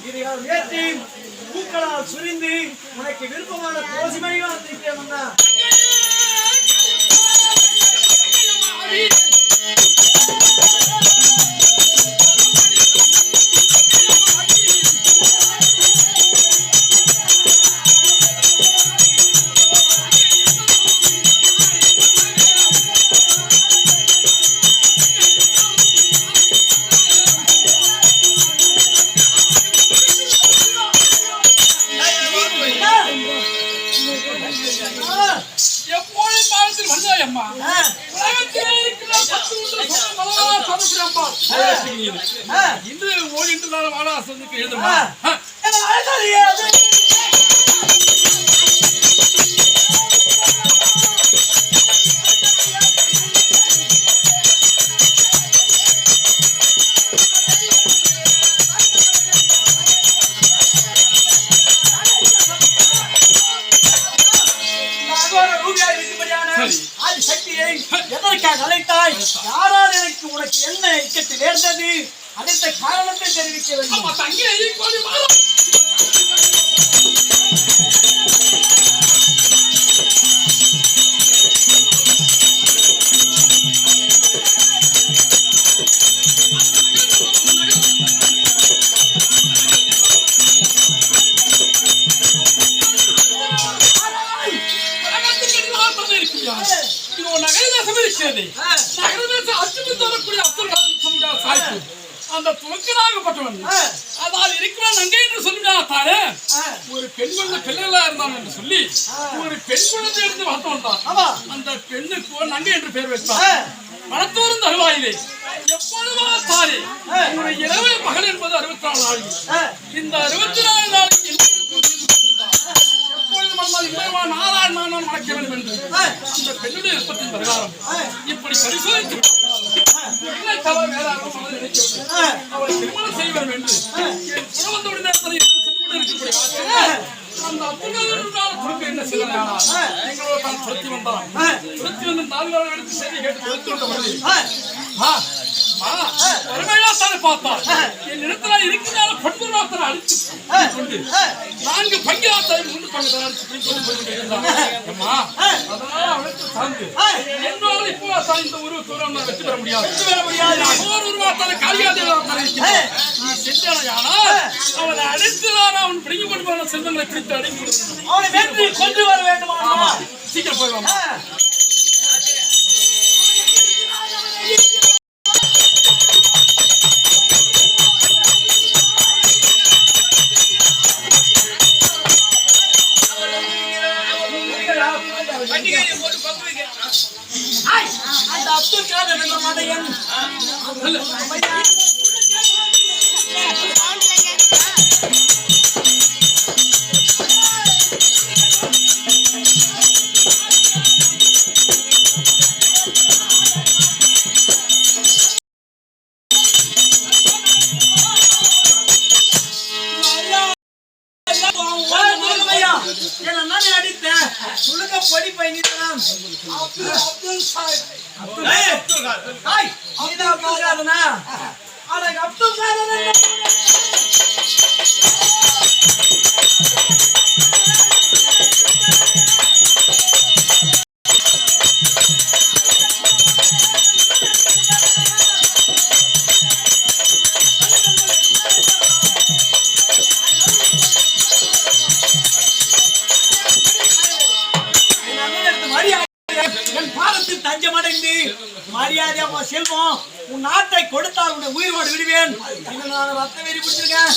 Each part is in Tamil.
இதையால் ஏற்றி பூக்களால் சுரிந்து உனக்கு விருப்பமான கோசிமையாக திருப்பியமன்னா இன்று ஓடிட்டு வாடாசனுக்கு எழுதுமா எதற்காக அழைத்தாய்? யாரால் எனக்கு உனக்கு என்ன இக்கட்டு நேர்ந்தது? அடுத்த காரணத்தை தெரிவிக்க வேண்டும். அந்த துவக்கனாகப்பட்டவன் அதாவது இருக்கிறான் அங்கே என்று சொல்லிவிட்டாரு. ஒரு பெண் குழந்தை பிள்ளைகளா இருந்தான் என்று சொல்லி ஒரு பெண் குழந்தை எடுத்து வளர்த்தவன் தான். அந்த பெண்ணுக்கு நங்கை என்று பெயர் வைத்தான். வளர்த்தோரும் தருவாயிலே எப்பொழுதோ தாரி ஒரு இரவு பகல் என்பது 64 நாள். இந்த 64 நாளைக்கு நாராயணன் மணக்க வேண்டும் என்று அந்த பெண்ணுடைய விருப்பத்தின் பிரகாரம் இப்படி பரிசோதித்து அவள் திருமணம் செய்ய வேண்டும் என்று புறவந்தோடு அந்த அப்புறம் என்ன செய்யலாம் சுரத்தி வந்தான். சுரத்தி வந்து 4 நாள் எடுத்து செய்தி கேட்டு பார்த்தார். என் இடத்துல இருக்கிறார பண்புராத்தனை அழித்து கொண்டு 4 பங்கிராத்தனை முன்னு என்னோட இப்போ இந்த உருவ தூரம் வெற்றி பெற முடியாது. உருவாத்தான காளியாதேவனை சென்றானால் அவனை அழைத்துதான் அவன் பிடிங்கி கொண்டு போன செல்வங்களை பிடித்து அடங்கி அவனை வெற்றி கொண்டு வர வேண்டுமா? சீக்கிரம் போயிடுவான். அந்த அப்துல் காதர் என்ற மடையன் சுழுக பொடி பயணித்தான். அப்துல் சாஹிப் அப்துல் காதர் தஞ்சமடைந்து மரியாதையா செல்வம் உன் நாட்டை கொடுத்தால் உன்னை உயிரோடு விடுவேன். நான் ரத்த வெறி பிடிச்சிருக்கேன்.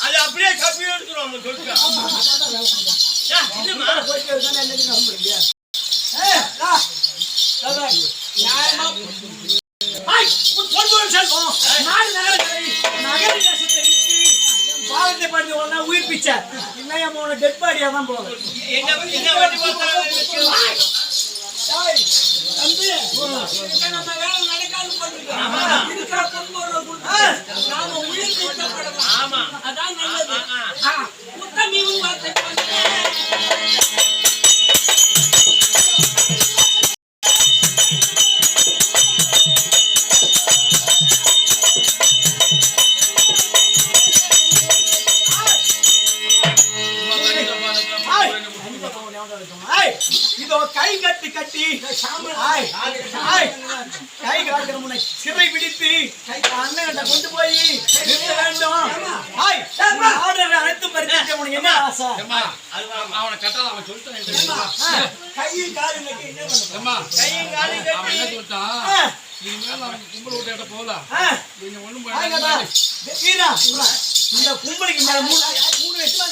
அது அப்படியே கப்பி எடுத்துருவாங்க. பாலத்தை படித்து உடனே உயிர் பிச்சை இன்னும் டெட் பாடியா தான் போகும். அதான் நல்லது. இதோ கை கட்டி கட்டி ஆய், ஆய், கை காட்டுற முனை சிறை பிடித்து அண்ணன் கொண்டு போய் நிறுத்த வேண்டும். ஆய், ஆர்டரை அழைத்து பறித்து உனக்கு என்ன ஆசை? ஏம்மா, அவனை கட்டாத அவன் சொல்லிட்டான். கையும் காலும் கட்டி என்ன பண்ணுறது? ஏம்மா, கையும் காலையும் அவன் கட்டி என்ன சொல்லிட்டான்? இனிமேல் அவனுக்கு கும்பல் விட்டு போகல நீங்க ஒண்ணும் பண்ணாதீங்க. இந்த கும்பலுக்கு மேல மூணு என்ன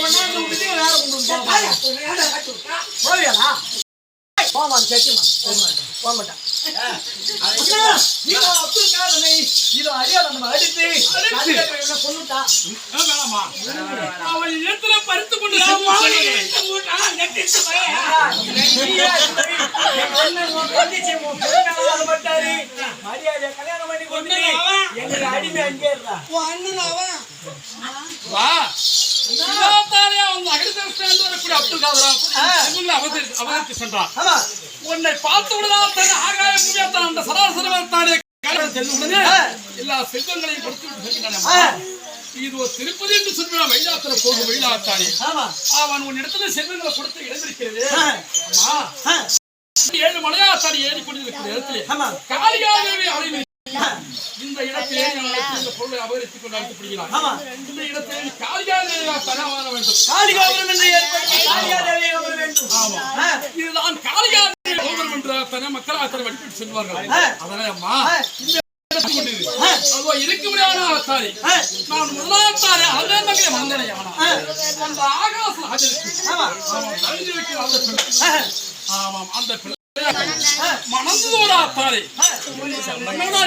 பண்ணாலும் வேற போவியா போமான் கேட்க மாட்டேன் போக மாட்டான். அப்துல் காதனை இதோ அடியால நம்ம அடித்து கொண்டுட்டா வேணாமா, அவன் இடத்துல பறித்து கொண்டு மரியாதை கல்யாணம் பண்ணி கொண்டு எங்களுக்கு அடிமை அங்கே இருந்தா வா அப்துல் அவதரித்து சென்றான். உன்னை பார்த்து விடலாம் ஆகாய முடியாத அந்த சராசரத்தானே எல்லா செல்வங்களையும் கொடுத்து இது ஒரு திருப்பதி என்று சொல்லுவா வெயிலாத்துல போகும் வெயிலாத்தானே அவன் உன் இடத்துல செல்வங்களை கொடுத்து இடந்திருக்கிறது. 7 மலையாத்தாடி ஏறி கொண்டிருக்கிற இடத்திலே காளிகாதேவி அழைவு இந்த இடத்திலே இந்த பொருளை அபகரித்துக் கொண்டு அழைக்கப்படுகிறார். இந்த இடத்திலே காளிகாதேவி தனவான வேண்டும். காளிகாபுரம் என்று ஏற்படுத்தி காளிகாதேவி வேண்டும். ஆமா, இதுதான் காளிகாதேவி கோபுரம் என்ற தன மக்கள் அத்தனை வழிபட்டு செல்வார்கள். அதனால அம்மா இருக்க முடியாத ஆத்தாரி நான் முதலாத்தாரே அதே மகளை மந்தனையானா அந்த ஆகாசம் ஆமாம் அந்த மணந்தோட ஆத்தாரி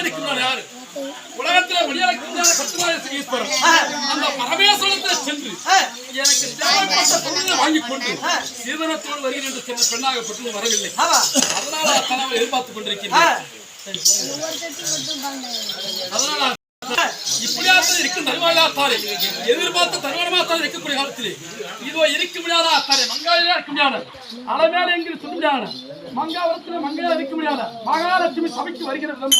இருக்கிறார் யாரு உலகத்துல ஈஸ்வரன் அந்த பரமேஸ்வரத்தை சென்று எனக்கு தேவைப்பட்ட பொருளை வாங்கிக் கொண்டு சீதனத்தோடு வருகிறேன் என்று சொன்ன பெண்ணாகப்பட்டு வரவில்லை. அதனால அத்தனை எதிர்பார்த்துக் கொண்டிருக்கிறேன். அதனால இப்படியாத்தான் இருக்கும் தருவாயாத்தாரே எதிர்பார்த்த தருவாயமாத்தான் இருக்கக்கூடிய காலத்திலே இதோ இருக்க முடியாத ஆத்தாரே மங்காயிலே இருக்க முடியாத அளமேல எங்கில் சொல்லியான மங்காவரத்திலே மங்கையா இருக்க முடியாத மகாலட்சுமி சபைக்கு வருகிற விதம்